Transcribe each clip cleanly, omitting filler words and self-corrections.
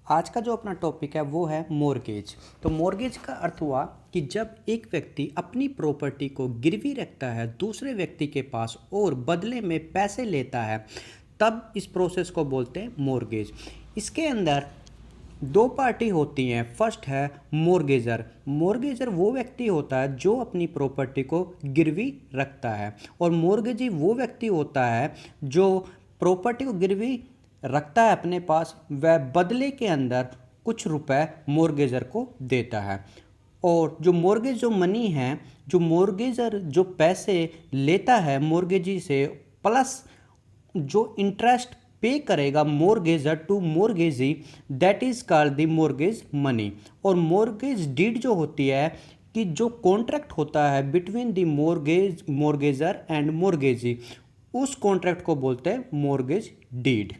आज का जो अपना टॉपिक है वो है मॉर्गेज। तो मॉर्गेज का अर्थ हुआ कि जब एक व्यक्ति अपनी प्रॉपर्टी को गिरवी रखता है दूसरे व्यक्ति के पास और बदले में पैसे लेता है, तब इस प्रोसेस को बोलते हैं मॉर्गेज। इसके अंदर दो पार्टी होती हैं। फर्स्ट है मॉर्गेजर। मॉर्गेजर वो व्यक्ति होता है जो अपनी प्रॉपर्टी को गिरवी रखता है, और मॉर्गेजी वो व्यक्ति होता है जो प्रॉपर्टी को गिरवी रखता है अपने पास, वह बदले के अंदर कुछ रुपए मॉर्गेजर को देता है। और जो मॉर्गेज जो मनी है, जो मॉर्गेजर जो पैसे लेता है मॉर्गेजी से, प्लस जो इंटरेस्ट पे करेगा mortgagor to mortgagee, that is called the mortgage money. और मॉर्गेज डीड जो होती है कि जो कॉन्ट्रैक्ट होता है between the mortgagor and mortgagee, उस कॉन्ट्रैक्ट को बोलते हैं मॉर्गेज डीड।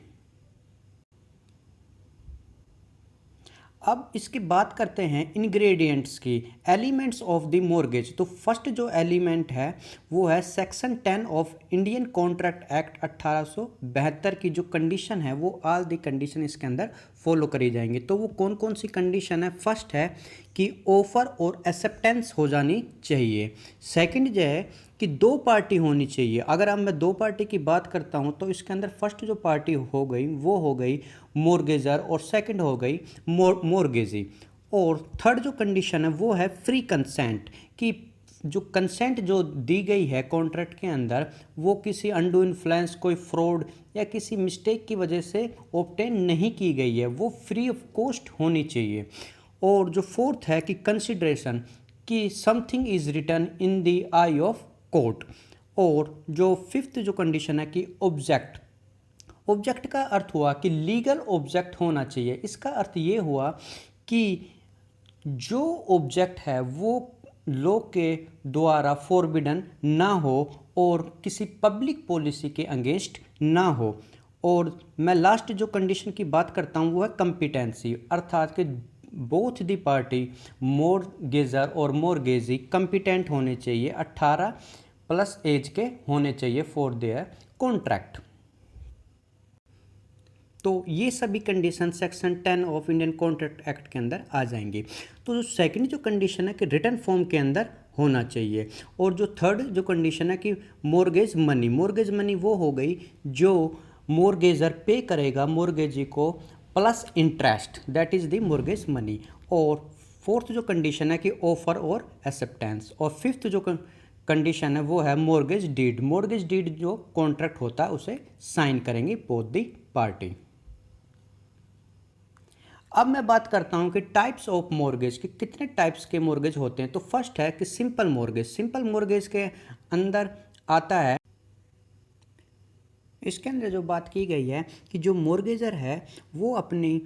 अब इसकी बात करते हैं इंग्रेडिएंट्स की, एलिमेंट्स ऑफ द मॉर्गेज। तो फर्स्ट जो एलिमेंट है वो है section 10 of Indian contract act 1872 की जो कंडीशन है वो ऑल द कंडीशन इसके अंदर फॉलो करी जाएंगी। तो वो कौन कौन सी कंडीशन है? फर्स्ट है कि ऑफर और एक्सेप्टेंस हो जानी चाहिए। सेकंड जो है कि दो पार्टी होनी चाहिए। अगर अब मैं दो पार्टी की बात करता हूं तो इसके अंदर फर्स्ट जो पार्टी हो गई वो हो गई मॉर्गेजर, और सेकंड हो गई मॉर्गेजी। और थर्ड जो कंडीशन है वो है फ्री कंसेंट, कि जो कंसेंट जो दी गई है कॉन्ट्रैक्ट के अंदर वो किसी अनडू इन्फ्लुएंस, कोई फ्रॉड या किसी मिस्टेक की वजह से ऑब्टेन नहीं की गई है, वो फ्री ऑफ कॉस्ट होनी चाहिए। और जो फोर्थ है कि कंसिडरेशन, कि something is written in the eye of court. और जो फिफ्थ जो कंडीशन है कि ऑब्जेक्ट। ऑब्जेक्ट का अर्थ हुआ कि लीगल ऑब्जेक्ट होना चाहिए। इसका अर्थ ये हुआ कि जो ऑब्जेक्ट है वो लॉ के द्वारा फॉरबिडन ना हो और किसी पब्लिक पॉलिसी के अगेंस्ट ना हो। और मैं लास्ट जो कंडीशन की बात करता हूँ वो है कंपिटेंसी, अर्थात कि बोथ द पार्टी मॉर्गेजर और मॉर्गेजी कंपिटेंट होने चाहिए, 18 प्लस एज के होने चाहिए फॉर देयर कॉन्ट्रैक्ट। तो ये सभी condition section 10 of Indian contract act के अंदर आ जाएंगी। तो जो सेकंड जो कंडीशन है कि रिटर्न फॉर्म के अंदर होना चाहिए। और जो थर्ड जो कंडीशन है कि मॉर्गेज मनी, मॉर्गेज मनी वो हो गई जो मॉर्गेजर पे करेगा मॉर्गेजी को plus interest, that is the mortgage money. और फोर्थ जो कंडीशन है कि ऑफर और एक्सेप्टेंस। और फिफ्थ जो कंडीशन है वो है मॉर्गेज डीड। मॉर्गेज डीड जो कॉन्ट्रैक्ट होता है उसे साइन करेंगे बोथ दी पार्टी। अब मैं बात करता हूं कि टाइप्स ऑफ मॉर्गेज, कि कितने टाइप्स के मॉर्गेज होते हैं। तो फर्स्ट है कि सिंपल मॉर्गेज। सिंपल मॉर्गेज के अंदर आता है, इसके अंदर जो बात की गई है कि जो मॉर्गेजर है वो अपनी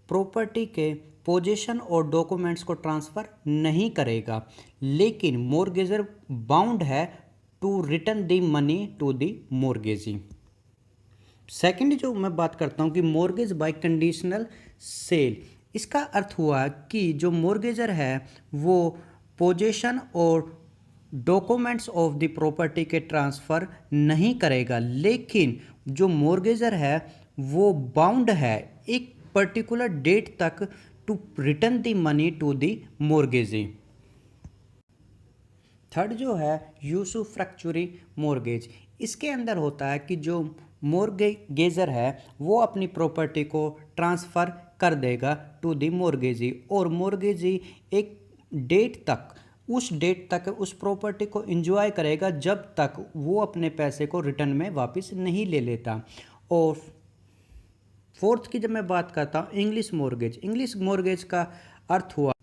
प्रॉपर्टी के पोजीशन और डॉक्यूमेंट्स को ट्रांसफ़र नहीं करेगा, लेकिन मॉर्गेजर बाउंड है to return the money to the mortgagee. Second जो मैं बात करता हूँ कि मॉर्गेज बाय कंडीशनल सेल। इसका अर्थ हुआ कि जो मॉर्गेजर है वो पोजीशन और डॉक्यूमेंट्स ऑफ द प्रॉपर्टी के ट्रांसफ़र नहीं करेगा, लेकिन जो मॉर्गेजर है वो बाउंड है एक पर्टिकुलर डेट तक to return the money to the mortgagee. Third जो है यूसुफ्रैक्चुरी मॉर्गेज। इसके अंदर होता है कि जो मॉर्गेजर है वो अपनी प्रॉपर्टी को ट्रांसफ़र कर देगा टू द मॉर्गेजी, और मॉर्गेजी एक डेट तक, उस डेट तक उस प्रॉपर्टी को एंजॉय करेगा जब तक वो अपने पैसे को रिटर्न में वापस नहीं ले लेता। और फोर्थ की जब मैं बात करता हूँ इंग्लिश मॉर्गेज। इंग्लिश मॉर्गेज का अर्थ हुआ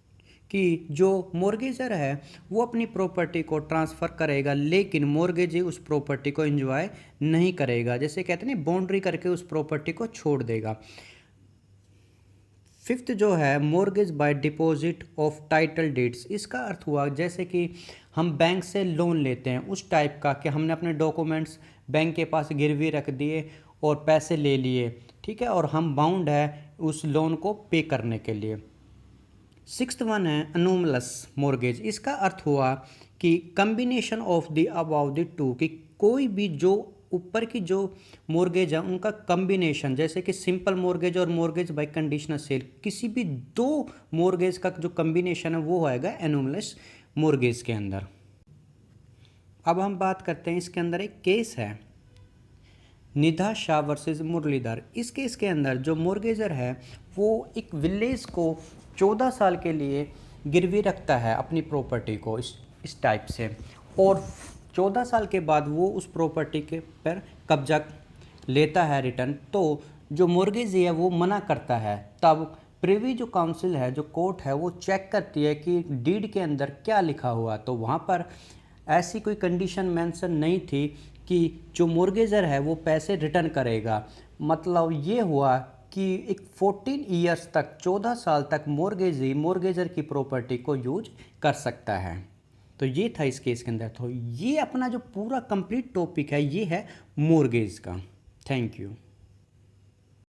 कि जो मॉर्गेजर है वो अपनी प्रॉपर्टी को ट्रांसफ़र करेगा, लेकिन मॉर्गेजी उस प्रॉपर्टी को एंजॉय नहीं करेगा, जैसे कहते हैं बाउंड्री करके उस प्रॉपर्टी को छोड़ देगा। फिफ्थ जो है mortgage bye deposit of title deeds. इसका अर्थ हुआ जैसे कि हम बैंक से लोन लेते हैं उस टाइप का, कि हमने अपने डॉक्यूमेंट्स बैंक के पास गिरवी रख दिए और पैसे ले लिए, ठीक है, और हम बाउंड है उस लोन को पे करने के लिए। सिक्स्थ वन है अनोमलस मॉर्गेज। इसका अर्थ हुआ कि combination of the above the two, कि कोई भी जो ऊपर की जो मोर्गेज है उनका कम्बिनेशन, जैसे कि सिंपल मोर्गेज और मोर्गेज बाय कंडीशनल सेल, किसी भी दो मोर्गेज का जो कम्बिनेशन है वो आएगा एनुमलस मोर्गेज के अंदर। अब हम बात करते हैं, इसके अंदर एक केस है निधा शाह वर्सेस मुरलीधर। इस केस के अंदर जो मोर्गेजर है वो एक विलेज को 14 साल के लिए गिरवी रखता है अपनी प्रॉपर्टी को इस टाइप से, और 14 साल के बाद वो उस प्रॉपर्टी के पर कब्जा लेता है रिटर्न। तो जो मोर्गेजी है वो मना करता है, तब प्रिवी जो काउंसिल है, जो कोर्ट है, वो चेक करती है कि डीड के अंदर क्या लिखा हुआ। तो वहाँ पर ऐसी कोई कंडीशन मेंशन नहीं थी कि जो मोर्गेजर है वो पैसे रिटर्न करेगा। मतलब ये हुआ कि एक 14 ईयर्स तक, 14 साल तक मोर्गेजी मोर्गेजर की प्रॉपर्टी को यूज कर सकता है। तो ये था इस केस के अंदर। तो ये अपना जो पूरा कंप्लीट टॉपिक है ये है मोर्गेज का। Thank you.